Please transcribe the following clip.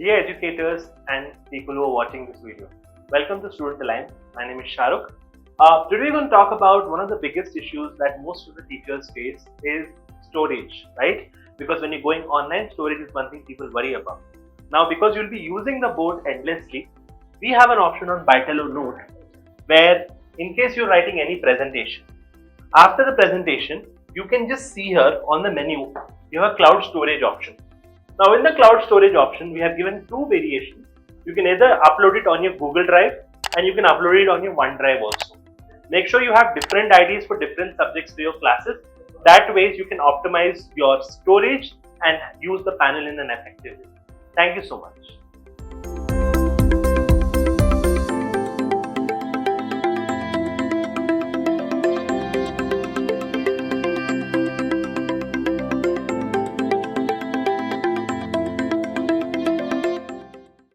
Dear educators and people who are watching this video, welcome to Student Align. My name is Shahrukh. Today we're going to talk about one of the biggest issues that most of the teachers face is storage, right? Because when you're going online, storage is one thing people worry about. Now, because you'll be using the board endlessly, we have an option on Bytello Note where in case you're writing any presentation, after the presentation, you can just see here on the menu, you have a cloud storage option. Now in the cloud storage option, we have given two variations. You can either upload it on your Google Drive and you can upload it on your OneDrive also. Make sure you have different IDs for different subjects for your classes. That way you can optimize your storage and use the panel in an effective way. Thank you so much.